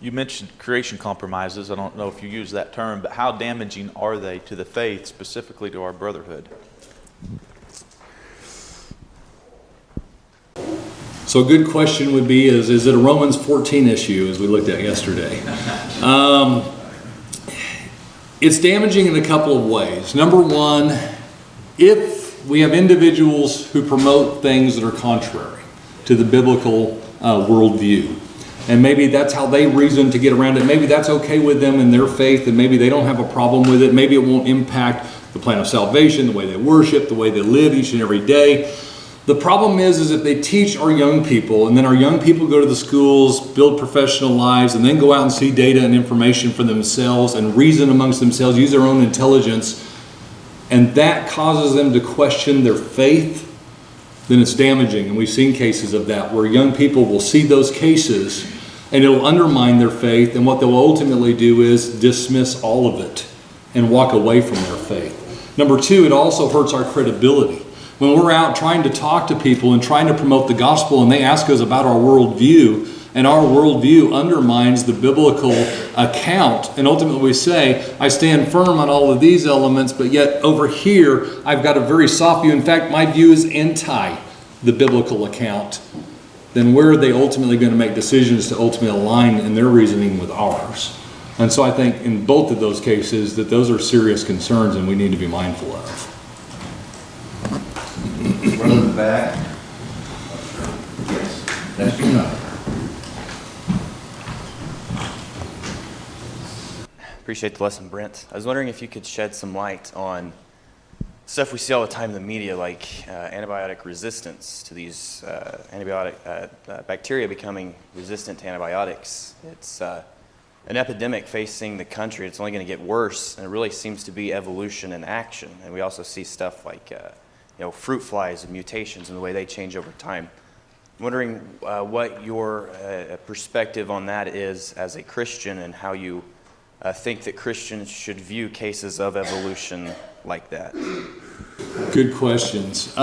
You mentioned creation compromises. I don't know if you use that term, but how damaging are they to the faith, specifically to our brotherhood? So a good question would be, is it a Romans 14 issue, as we looked at yesterday? It's damaging in a couple of ways. Number one, if we have individuals who promote things that are contrary to the biblical worldview, and maybe that's how they reason to get around it. Maybe that's okay with them in their faith, and maybe they don't have a problem with it. Maybe it won't impact the plan of salvation, the way they worship, the way they live each and every day. The problem is if they teach our young people, and then our young people go to the schools, build professional lives, and then go out and see data and information for themselves and reason amongst themselves, use their own intelligence, and that causes them to question their faith, then it's damaging. And we've seen cases of that where young people will see those cases and it'll undermine their faith, and what they'll ultimately do is dismiss all of it and walk away from their faith. Number two, it also hurts our credibility. When we're out trying to talk to people and trying to promote the gospel and they ask us about our worldview, and our worldview undermines the biblical account, and ultimately we say, I stand firm on all of these elements, but yet over here I've got a very soft view. In fact, my view is anti the biblical account. Then where are they ultimately going to make decisions to ultimately align in their reasoning with ours? And so I think in both of those cases that those are serious concerns and we need to be mindful of. One in the back. Yes, that's your number. Appreciate the lesson, Brent. I was wondering if you could shed some light on stuff we see all the time in the media, like antibiotic resistance to these bacteria becoming resistant to antibiotics. It's an epidemic facing the country. It's only going to get worse, and it really seems to be evolution in action. And we also see stuff like fruit flies and mutations and the way they change over time. I'm wondering what your perspective on that is as a Christian, and how you think that Christians should view cases of evolution like that. Good questions.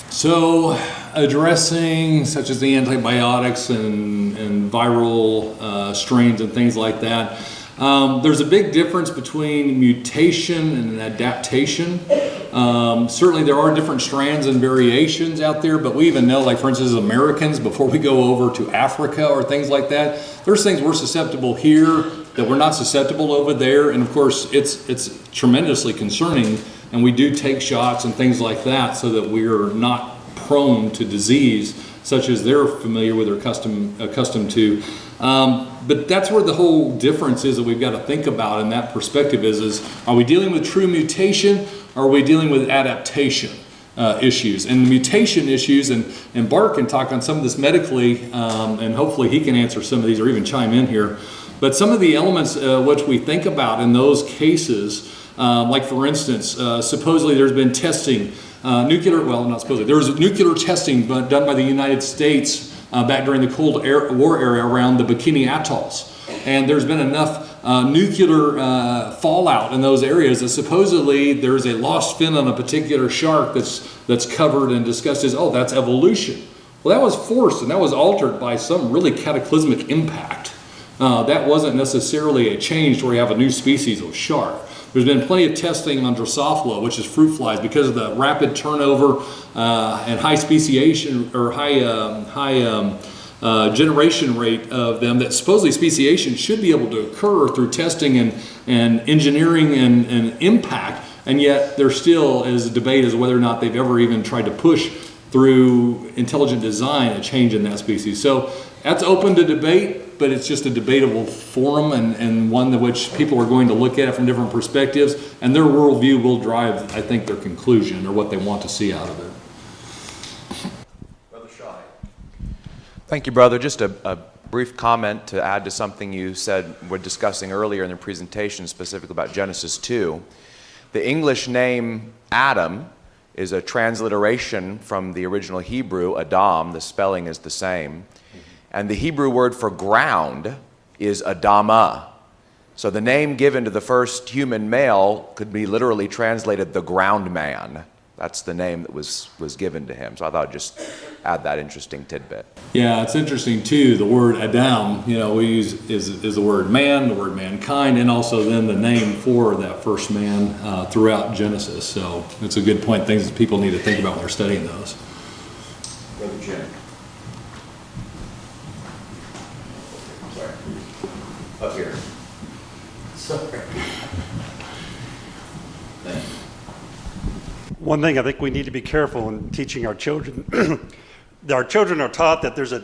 So addressing such as the antibiotics and viral strains and things like that, there's a big difference between mutation and adaptation. Certainly there are different strands and variations out there, but we even know, like for instance, Americans, before we go over to Africa or things like that, there's things we're susceptible here that we're not susceptible over there. And of course, it's tremendously concerning, and we do take shots and things like that so that we're not prone to disease such as they're familiar with or accustomed to. But that's where the whole difference is that we've got to think about in that perspective is are we dealing with true mutation, or are we dealing with adaptation issues? And the mutation issues, and Bart can talk on some of this medically, and hopefully he can answer some of these or even chime in here. But some of the elements which we think about in those cases, like for instance, supposedly there's been testing, there was nuclear testing done by the United States back during the Cold War era around the Bikini Atolls. And there's been enough nuclear fallout in those areas that supposedly there's a lost fin on a particular shark that's covered and discussed as, oh, that's evolution. Well, that was forced and that was altered by some really cataclysmic impact. That wasn't necessarily a change where you have a new species of shark. There's been plenty of testing on Drosophila, which is fruit flies, because of the rapid turnover and high speciation or high generation rate of them, that supposedly speciation should be able to occur through testing and engineering and impact, and yet there still is a debate as to whether or not they've ever even tried to push through intelligent design a change in that species. So that's open to debate, but it's just a debatable forum and one in which people are going to look at it from different perspectives, and their worldview will drive, I think, their conclusion or what they want to see out of it. Brother Shai. Thank you, brother. Just a brief comment to add to something you said we're discussing earlier in the presentation, specifically about Genesis 2. The English name Adam is a transliteration from the original Hebrew, Adam. The spelling is the same. And the Hebrew word for ground is Adamah. So the name given to the first human male could be literally translated the ground man. That's the name that was given to him. So I thought I'd just add that interesting tidbit. Yeah, it's interesting too. The word Adam, we use is the word man, the word mankind, and also then the name for that first man throughout Genesis. So it's a good point. Things that people need to think about when they're studying those. Brother Jim. Sorry. Up here. Sorry. Thank you. One thing I think we need to be careful in teaching our children. Our children are taught that there's a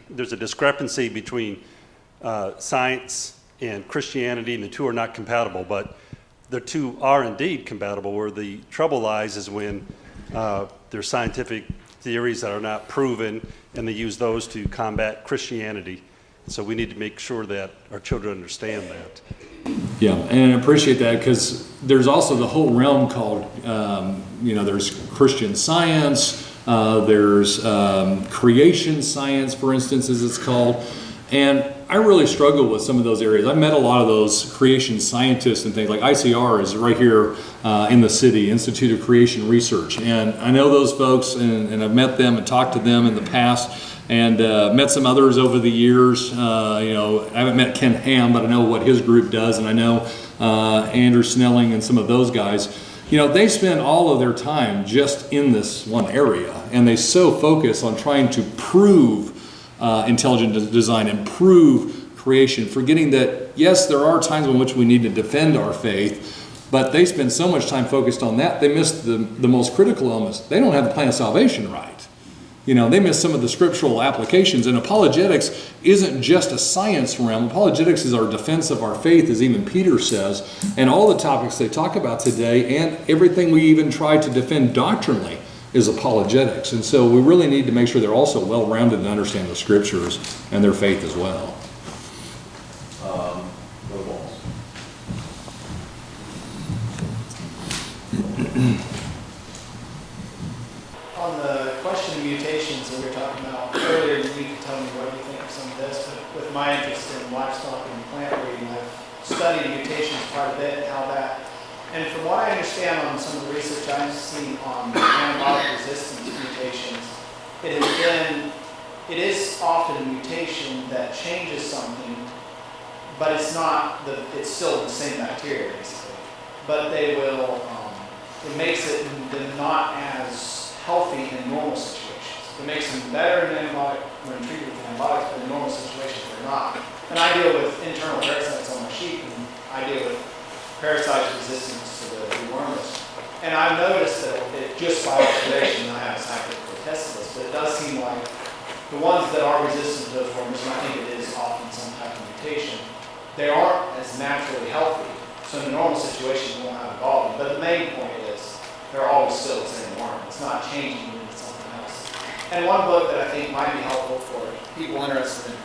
discrepancy between science and Christianity, and the two are not compatible. But the two are indeed compatible. Where the trouble lies is when there's scientific theories that are not proven, and they use those to combat Christianity. So we need to make sure that our children understand that. Yeah, and I appreciate that because there's also the whole realm called, there's Christian Science, there's creation science, for instance, as it's called. And I really struggle with some of those areas. I met a lot of those creation scientists and things like ICR is right here in the city, Institute of Creation Research. And I know those folks, and I've met them and talked to them in the past. And met some others over the years. I haven't met Ken Ham, but I know what his group does, and I know Andrew Snelling and some of those guys. They spend all of their time just in this one area, and they so focus on trying to prove intelligent design and prove creation, forgetting that, yes, there are times in which we need to defend our faith, but they spend so much time focused on that, they miss the most critical elements. They don't have the plan of salvation right. They miss some of the scriptural applications, and apologetics isn't just a science realm. Apologetics is our defense of our faith, as even Peter says, and all the topics they talk about today, and everything we even try to defend doctrinally is apologetics. And so we really need to make sure they're also well-rounded and understand the scriptures and their faith as well. Brother Walls. On the question of mutations that we were talking about earlier, you could tell me what you think of some of this, but with my interest in livestock and plant breeding, I've studied mutations quite a bit and how that, and from what I understand on some of the research I've seen on antibiotic resistance mutations, it is often a mutation that changes something, but it's still the same bacteria basically, but they will, it makes it them not as healthy in normal situations. It makes them better in when treated with antibiotics, but in normal situations they're not. And I deal with internal parasites on my sheep, and I deal with parasite resistance to the wormers. And I've noticed that just by observation, I haven't scientifically tested this, but it does seem like the ones that are resistant to those wormers, and I think it is often some type of mutation, they aren't as naturally healthy. So in a normal situation, they won't have evolved. But the main point is, they're always still the same worm. It's not changing into something else. And one book that I think might be helpful for people interested in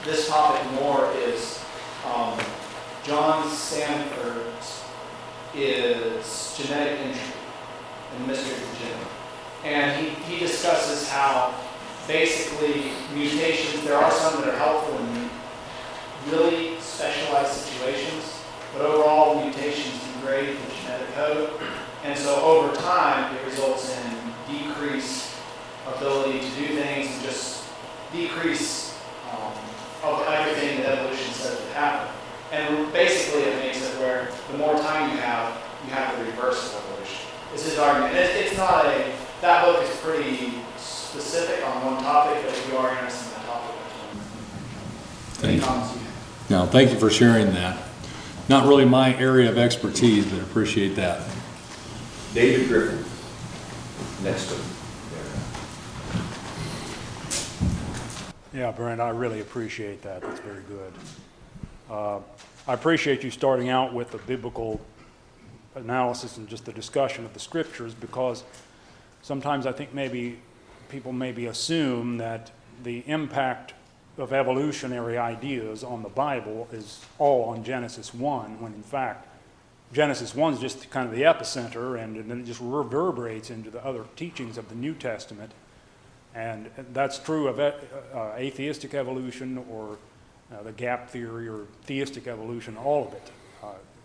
this topic more is John Sanford's is Genetic Entropy and the Mystery of the Genome. And he discusses how basically mutations, there are some that are helpful in really specialized situations, but overall mutations degrade the genetic code. And so over time, it results in decreased ability to do things and just decrease of everything that evolution says would happen. And basically, it makes it where the more time you have the reverse of evolution. This is argument. It's not that book is pretty specific on one topic, but if you are interested in that topic, any comments you have? No, thank you for sharing that. Not really my area of expertise, but I appreciate that. David Griffin. Next to him. Yeah, Brent, I really appreciate that. That's very good. I appreciate you starting out with the biblical analysis and just the discussion of the scriptures, because sometimes I think maybe people maybe assume that the impact of evolutionary ideas on the Bible is all on Genesis 1, when in fact Genesis 1 is just kind of the epicenter, and then it just reverberates into the other teachings of the New Testament. And that's true of atheistic evolution or the gap theory or theistic evolution. All of it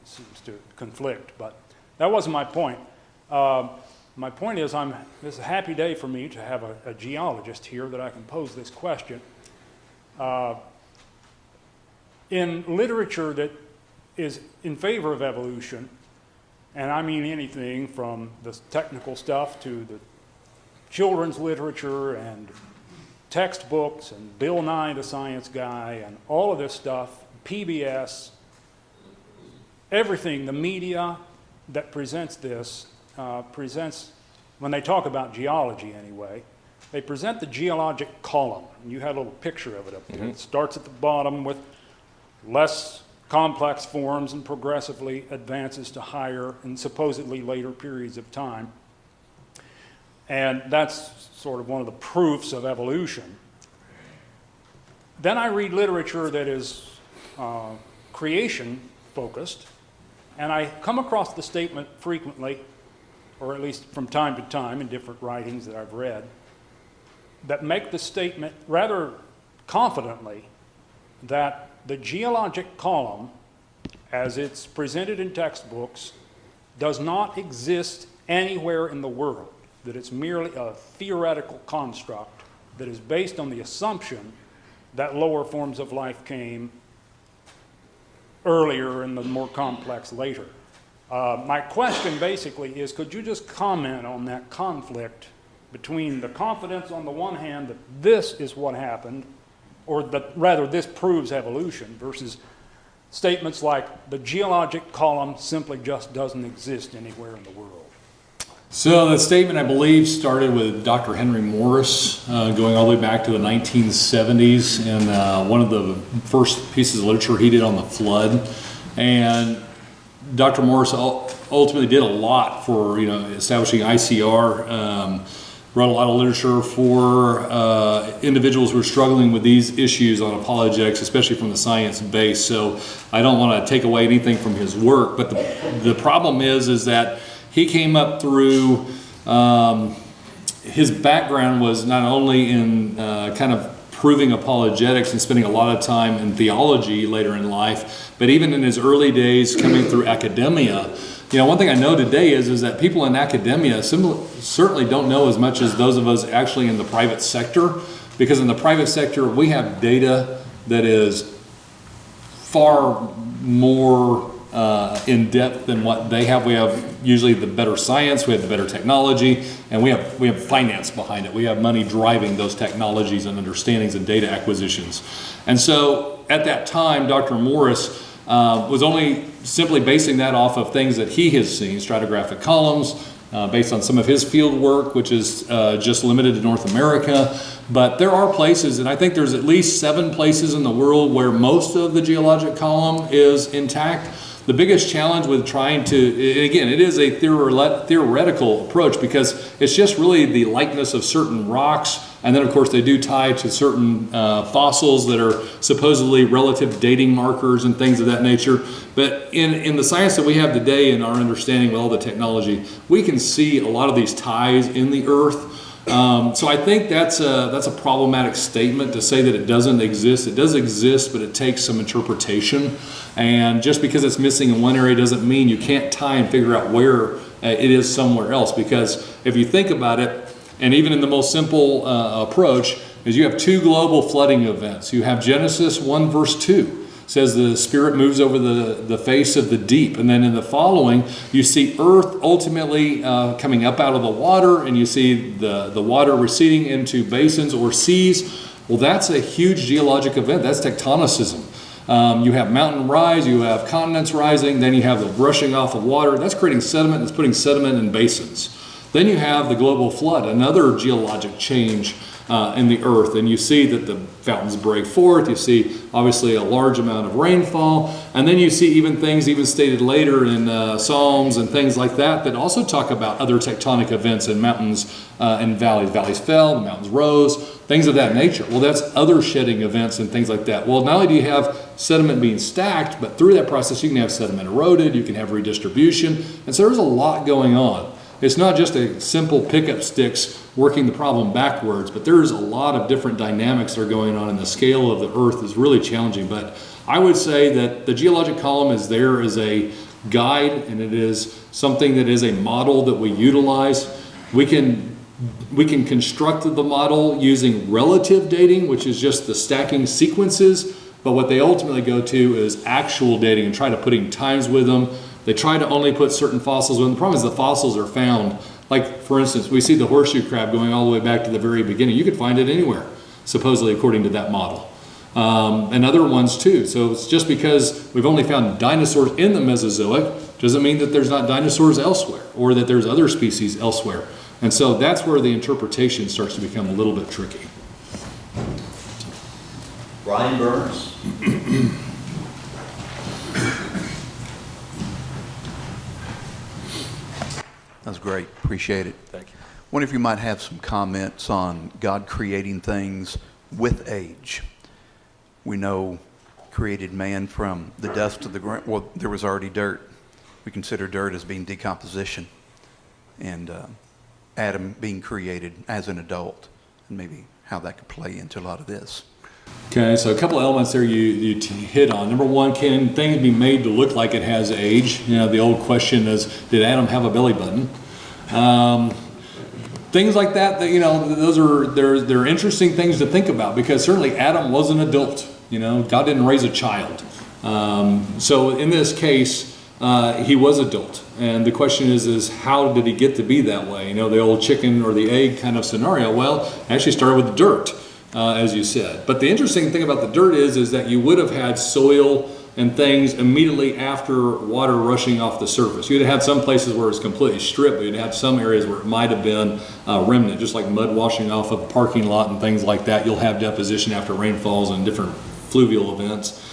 seems to conflict. But that wasn't my point. my point is, this is a happy day for me to have a geologist here that I can pose this question. In literature that is in favor of evolution, and I mean anything from the technical stuff to the children's literature and textbooks and Bill Nye the Science Guy and all of this stuff, PBS, everything, the media that presents this, when they talk about geology anyway, they present the geologic column. And you had a little picture of it up there. It starts at the bottom with less complex forms and progressively advances to higher and supposedly later periods of time. And that's sort of one of the proofs of evolution. Then I read literature that is creation focused, and I come across the statement frequently, or at least from time to time in different writings that I've read, that make the statement rather confidently that the geologic column, as it's presented in textbooks, does not exist anywhere in the world, that it's merely a theoretical construct that is based on the assumption that lower forms of life came earlier and the more complex later. My question basically is, could you just comment on that conflict between the confidence on the one hand that this is what happened, or that rather this proves evolution, versus statements like the geologic column simply just doesn't exist anywhere in the world? So that statement, I believe, started with Dr. Henry Morris, going all the way back to the 1970s, and one of the first pieces of literature he did on the flood. And Dr. Morris ultimately did a lot for establishing ICR, wrote a lot of literature for individuals who are struggling with these issues on apologetics, especially from the science base. So I don't want to take away anything from his work, but the problem is that he came up through, his background was not only in kind of proving apologetics and spending a lot of time in theology later in life, but even in his early days coming through academia. One thing I know today is that people in academia certainly don't know as much as those of us actually in the private sector, because in the private sector we have data that is far more in depth than what they have. We have usually the better science, we have the better technology, and we have finance behind it. We have money driving those technologies and understandings and data acquisitions. And so at that time, Dr. Morris was only simply basing that off of things that he has seen, stratigraphic columns, based on some of his field work, which is just limited to North America. But there are places, and I think there's at least 7 places in the world where most of the geologic column is intact. The biggest challenge with trying to, again, it is a theoretical approach, because it's just really the likeness of certain rocks, and then of course they do tie to certain fossils that are supposedly relative dating markers and things of that nature. But in the science that we have today and our understanding with all the technology, we can see a lot of these ties in the earth. So I think that's a problematic statement to say that it doesn't exist. It does exist, but it takes some interpretation. And just because it's missing in one area doesn't mean you can't tie and figure out where it is somewhere else. Because if you think about it, and even in the most simple approach, is you have 2 global flooding events. You have Genesis 1 verse 2. Says the Spirit moves over the face of the deep. And then in the following, you see earth ultimately coming up out of the water, and you see the water receding into basins or seas. Well, that's a huge geologic event. That's tectonicism. You have mountain rise, you have continents rising, then you have the rushing off of water. That's creating sediment, that's putting sediment in basins. Then you have the global flood, another geologic change in the earth, and you see that the fountains break forth. You see obviously a large amount of rainfall, and then you see even things even stated later in Psalms and things like that that also talk about other tectonic events in mountains and valleys. Valleys fell, the mountains rose, things of that nature. Well, that's other shedding events and things like that. Well, not only do you have sediment being stacked, but through that process you can have sediment eroded, you can have redistribution, and so there's a lot going on. it's not just a simple pickup sticks working the problem backwards, but there's a lot of different dynamics that are going on, and the scale of the Earth is really challenging. But I would say that the geologic column is there as a guide, and it is something that is a model that we utilize. We can construct the model using relative dating, which is just the stacking sequences, but what they ultimately go to is actual dating and try to putting times with them. They try to only put certain fossils with them. The problem is the fossils are found, like for instance, we see the horseshoe crab going all the way back to the very beginning. You could find it anywhere, supposedly according to that model. And other ones too. So it's just because we've only found dinosaurs in the Mesozoic doesn't mean that there's not dinosaurs elsewhere or that there's other species elsewhere. And so that's where the interpretation starts to become a little bit tricky. Brian Burns. That was great. Appreciate it. Thank you. Wonder if you might have some comments on God creating things with age. We know created man from the dust of the ground. Well, there was already dirt. We consider dirt as being decomposition. And Adam being created as an adult, and maybe how that could play into a lot of this. Okay, so a couple elements there you hit on. Number one, can things be made to look like it has age? You know, the old question is, did Adam have a belly button? Things like that, you know, they're interesting things to think about, because certainly Adam was an adult. You know, God didn't raise a child. So in this case, he was adult. And the question is how did he get to be that way? You know, the old chicken or the egg kind of scenario. Well, it actually started with the dirt, as you said. But the interesting thing about the dirt is that you would have had soil and things immediately after water rushing off the surface. You'd have had some places where it's completely stripped, but you'd have some areas where it might have been remnant, just like mud washing off of a parking lot and things like that. You'll have deposition after rainfalls and different fluvial events.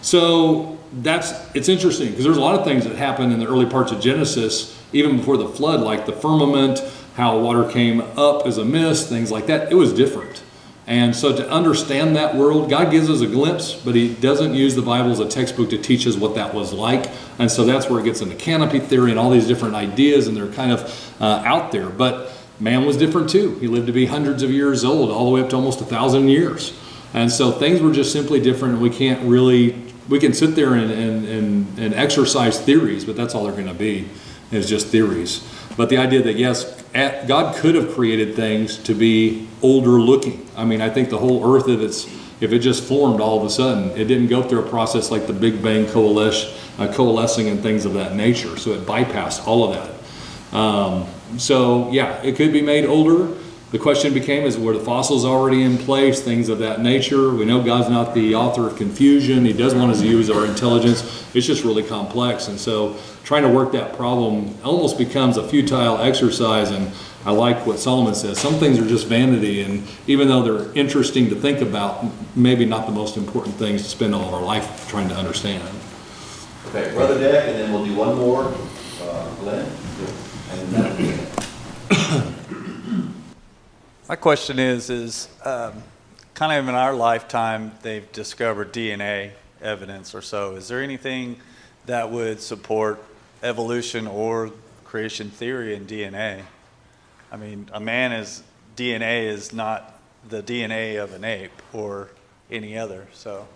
So it's interesting, because there's a lot of things that happen in the early parts of Genesis, even before the flood, like the firmament, how water came up as a mist, things like that. It was different. And so to understand that world, God gives us a glimpse, but he doesn't use the Bible as a textbook to teach us what that was like. And so that's where it gets into canopy theory and all these different ideas, and they're kind of out there. But man was different too. He lived to be hundreds of years old, all the way up to almost 1,000 years. And so things were just simply different, and we can sit there and exercise theories, but that's all they're going to be, is just theories. But the idea that, yes, God could have created things to be older looking. I mean, I think the whole earth, if it just formed all of a sudden, it didn't go through a process like the Big Bang coalescing and things of that nature. So it bypassed all of that. So yeah, it could be made older. The question became, is were the fossils already in place, things of that nature? We know God's not the author of confusion. He does want us to use our intelligence. It's just really complex. And so trying to work that problem almost becomes a futile exercise. And I like what Solomon says. Some things are just vanity. And even though they're interesting to think about, maybe not the most important things to spend all of our life trying to understand. Okay, Brother Deck, and then we'll do one more. Glenn? And then My question is kind of in our lifetime, they've discovered DNA evidence or so. Is there anything that would support evolution or creation theory in DNA? I mean, DNA is not the DNA of an ape or any other, so.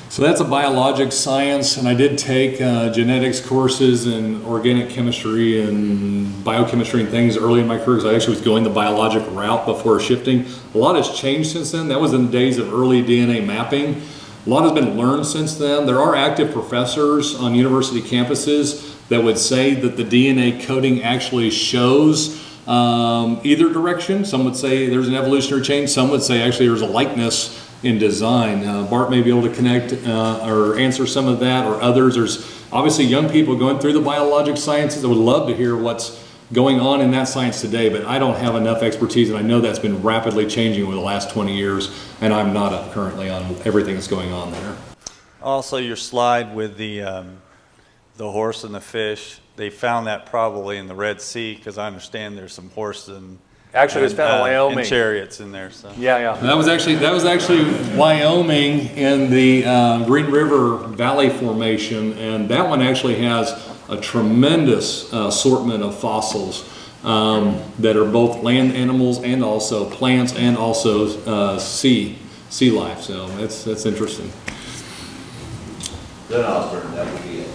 So that's a biologic science, and I did take genetics courses and organic chemistry and biochemistry and things early in my career, because I actually was going the biologic route before shifting. A lot has changed since then. That was in the days of early DNA mapping. A lot has been learned since then. There are active professors on university campuses that would say that the DNA coding actually shows either direction. Some would say there's an evolutionary change. Some would say actually there's a likeness in design. Bart may be able to connect or answer some of that, or others. There's obviously young people going through the biologic sciences that would love to hear what's going on in that science today, but I don't have enough expertise, and I know that's been rapidly changing over the last 20 years, and I'm not up currently on everything that's going on there. Also, your slide with the horse and the fish, they found that probably in the Red Sea, because I understand there's some horse and Actually, it was found in Wyoming. and chariots in there. So. Yeah. That was actually Wyoming in the Green River Valley Formation, and that one actually has a tremendous assortment of fossils that are both land animals and also plants and also sea life. So that's interesting. Then Osborne, that would be it.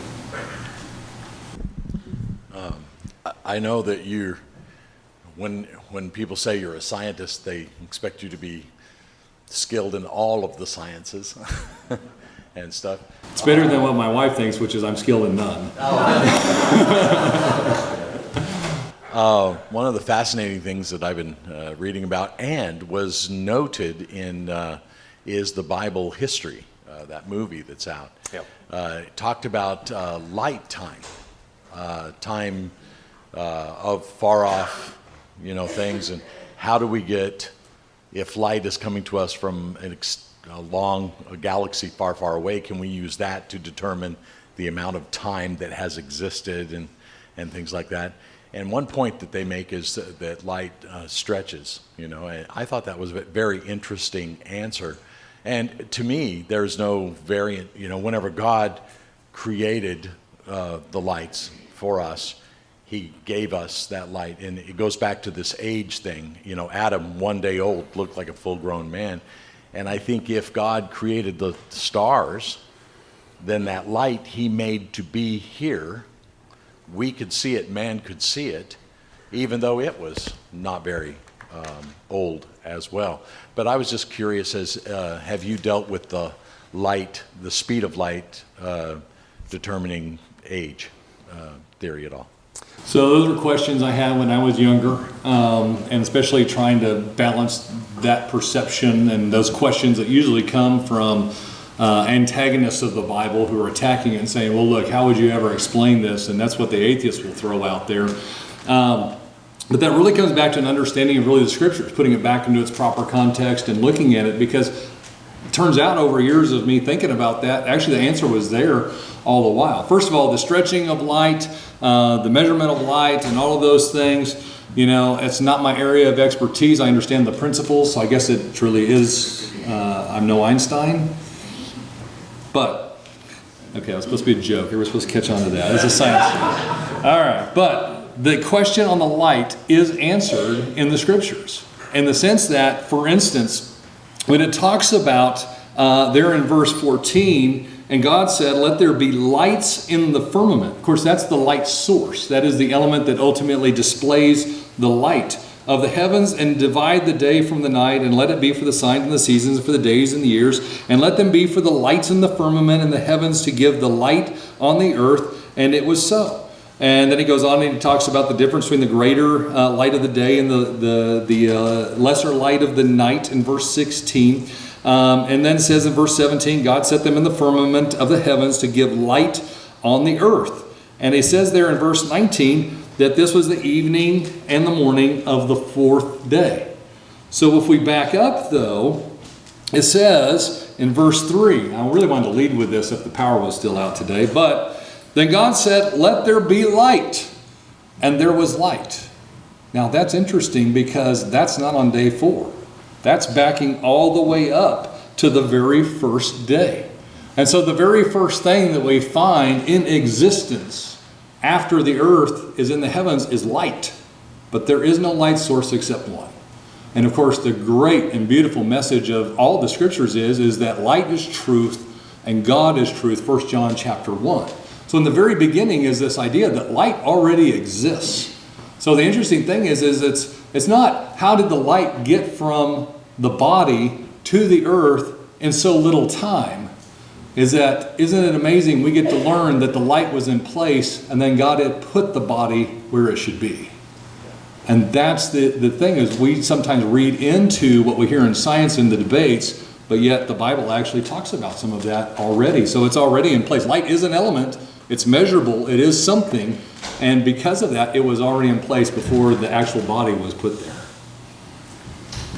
I know that when people say you're a scientist, they expect you to be skilled in all of the sciences and stuff. It's better than what my wife thinks, which is I'm skilled in none. One of the fascinating things that I've been reading about and was noted in is the Bible History, that movie that's out. Yep. It talked about light time, time of far off, things, and how do we get, if light is coming to us from a galaxy far, far away, can we use that to determine the amount of time that has existed and things like that? And one point that they make is that light stretches, and I thought that was a very interesting answer. And to me, there's no variant, whenever God created the lights for us, he gave us that light. And it goes back to this age thing. Adam, one day old, looked like a full-grown man. And I think if God created the stars, then that light he made to be here, we could see it, man could see it, even though it was not very old as well. But I was just curious, have you dealt with the light, the speed of light determining age theory at all? So those were questions I had when I was younger, and especially trying to balance that perception and those questions that usually come from antagonists of the Bible who are attacking it and saying, well, look, how would you ever explain this? And that's what the atheists will throw out there. But that really comes back to an understanding of really the scriptures, putting it back into its proper context and looking at it, because it turns out over years of me thinking about that, actually the answer was there all the while. First of all, the stretching of light, the measurement of light, and all of those things, it's not my area of expertise. I understand the principles, so I guess it truly is, I'm no Einstein. But, okay, it was supposed to be a joke. We're supposed to catch on to that. It's a science show. All right, but the question on the light is answered in the scriptures, in the sense that, for instance, when it talks about there in verse 14, and God said, let there be lights in the firmament. Of course, that's the light source. That is the element that ultimately displays the light of the heavens, and divide the day from the night, and let it be for the signs and the seasons, and for the days and the years, and let them be for the lights in the firmament and the heavens to give the light on the earth. And it was so. And then he goes on and he talks about the difference between the greater light of the day and the lesser light of the night in verse 16. And then it says in verse 17, God set them in the firmament of the heavens to give light on the earth. And he says there in verse 19 that this was the evening and the morning of the fourth day. So if we back up though, it says in verse 3, I really wanted to lead with this if the power was still out today, but then God said, let there be light, and there was light. Now that's interesting, because that's not on day 4. That's backing all the way up to the very first day. And so the very first thing that we find in existence after the earth is in the heavens is light. But there is no light source except one. And of course, the great and beautiful message of all the scriptures is that light is truth and God is truth, 1 John chapter 1. So in the very beginning is this idea that light already exists. So the interesting thing is it's not how did the light get from the body to the earth in so little time. Isn't it amazing we get to learn that the light was in place and then God had put the body where it should be. And that's the thing, is we sometimes read into what we hear in science in the debates, but yet the Bible actually talks about some of that already. So it's already in place. Light is an element. It's measurable. It is something. And because of that, it was already in place before the actual body was put there.